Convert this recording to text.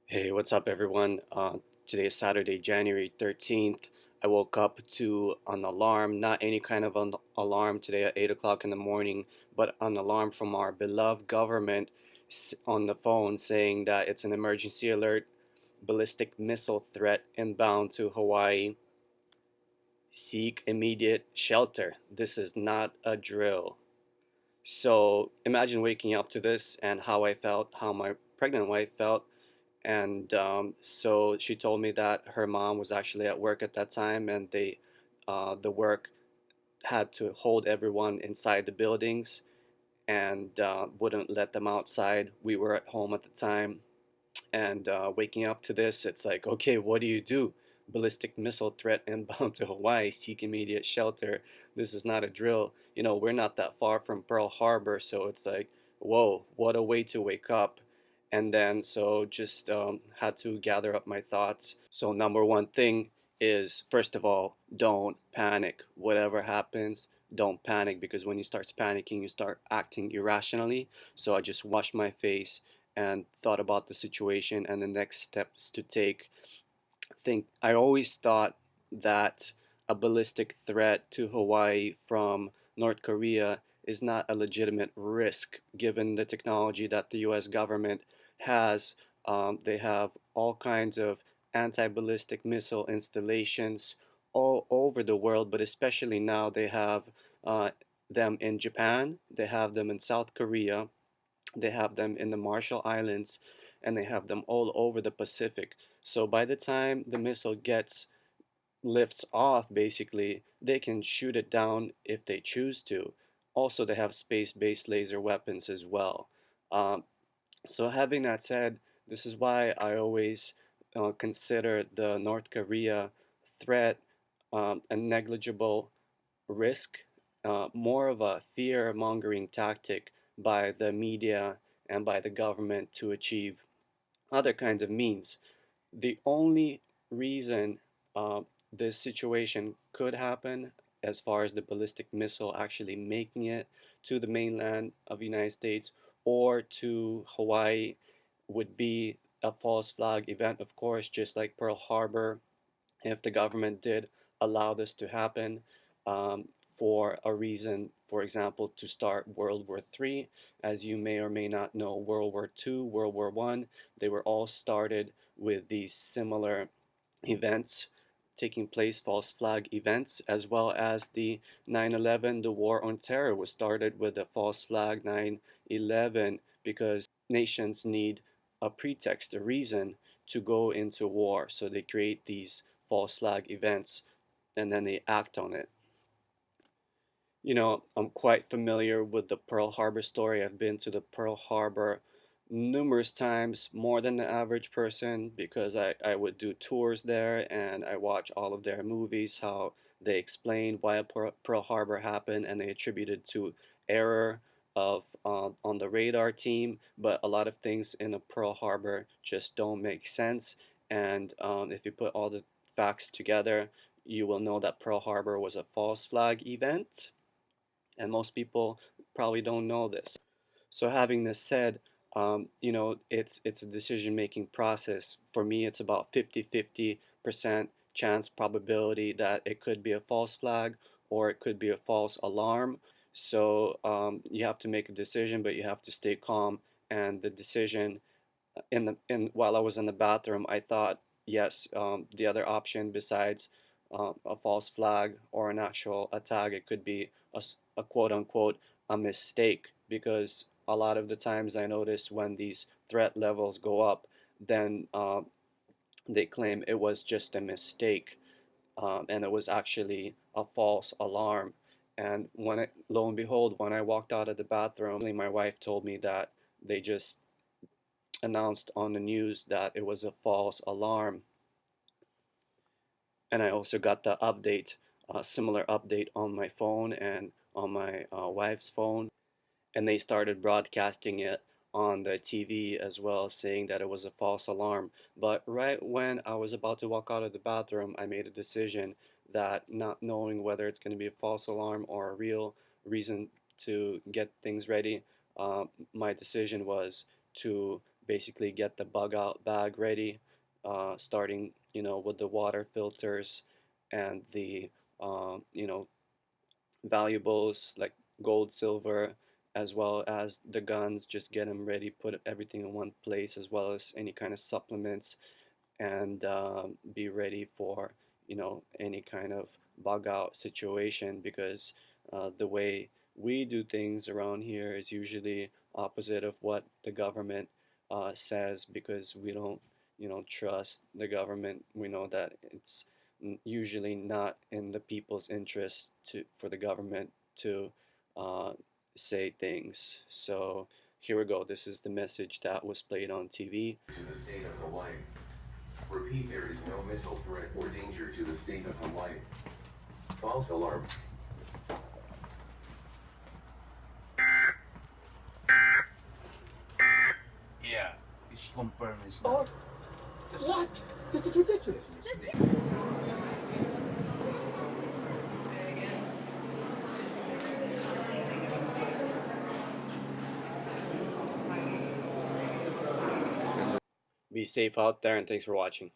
Hey, what's up, everyone? Today is Saturday, January 13th. I woke up to an alarm, not any kind of an alarm today at 8 o'clock in the morning, but an alarm from our beloved government on the phone saying that it's an emergency alert, ballistic missile threat inbound to Hawaii. Seek immediate shelter. This is not a drill. So imagine waking up to this and how I felt, how my pregnant wife felt. And so she told me that her mom was actually at work at that time, and the work had to hold everyone inside the buildings and wouldn't let them outside. We were at home at the time, and waking up to this, it's like, okay, what do you do? Ballistic missile threat inbound to Hawaii, seek immediate shelter. This is not a drill. We're not that far from Pearl Harbor, so it's like, whoa, what a way to wake up. And then, so just had to gather up my thoughts. So, number one thing is, first of all, don't panic. Whatever happens, don't panic, because when you start panicking, you start acting irrationally. So, I just washed my face and thought about the situation and the next steps to take. I always thought that a ballistic threat to Hawaii from North Korea is not a legitimate risk given the technology that the US government has. They have all kinds of anti-ballistic missile installations all over the world, but especially now they have uh, them in Japan, they have them in South Korea, they have them in the Marshall Islands, and they have them all over the Pacific. So by the time the missile lifts off, basically, they can shoot it down if they choose to. Also, they have space-based laser weapons as well. Um, so having that said, this is why I always consider the North Korea threat a negligible risk, more of a fear mongering tactic by the media and by the government to achieve other kinds of means. The only reason this situation could happen, as far as the ballistic missile actually making it to the mainland of the United States or to Hawaii, would be a false flag event, of course, just like Pearl Harbor. If the government did allow this to happen for a reason, for example, to start World War III, as you may or may not know, World War II, World War I, they were all started with these similar events taking place, false flag events, as well as the 9/11, the War on Terror was started with the false flag 9/11 because nations need a pretext, a reason to go into war. So they create these false flag events and then they act on it. I'm quite familiar with the Pearl Harbor story. I've been to the Pearl Harbor numerous times, more than the average person, because I would do tours there and I watch all of their movies, how they explain why Pearl Harbor happened, and they attributed to error of on the radar team. But a lot of things in the Pearl Harbor just don't make sense. And if you put all the facts together, you will know that Pearl Harbor was a false flag event, and most people probably don't know this. So having this said, it's a decision-making process. For me, it's about 50-50% chance probability that it could be a false flag or it could be a false alarm. So you have to make a decision, but you have to stay calm. And the decision in while I was in the bathroom, I thought, yes, the other option besides a false flag or an actual attack, it could be a quote unquote a mistake, because a lot of the times I noticed when these threat levels go up, then they claim it was just a mistake, and it was actually a false alarm. And lo and behold, when I walked out of the bathroom, my wife told me that they just announced on the news that it was a false alarm. And I also got the update, similar update on my phone and on my wife's phone. And they started broadcasting it on the TV as well, saying that it was a false alarm. But right when I was about to walk out of the bathroom, I made a decision that, not knowing whether it's going to be a false alarm or a real reason to get things ready, my decision was to basically get the bug out bag ready, starting with the water filters and the valuables like gold, silver, as well as the guns. Just get them ready, put everything in one place, as well as any kind of supplements, and be ready for any kind of bug out situation, because the way we do things around here is usually opposite of what the government says, because we don't trust the government. We know that it's usually not in the people's interest for the government to uh, say things. So here we go. This is the message that was played on TV. To the state of Hawaii. Repeat, there is no missile threat or danger to the state of Hawaii. False alarm. Yeah, she confirmed it's Oh, not. what? This is ridiculous. Be safe out there, and thanks for watching.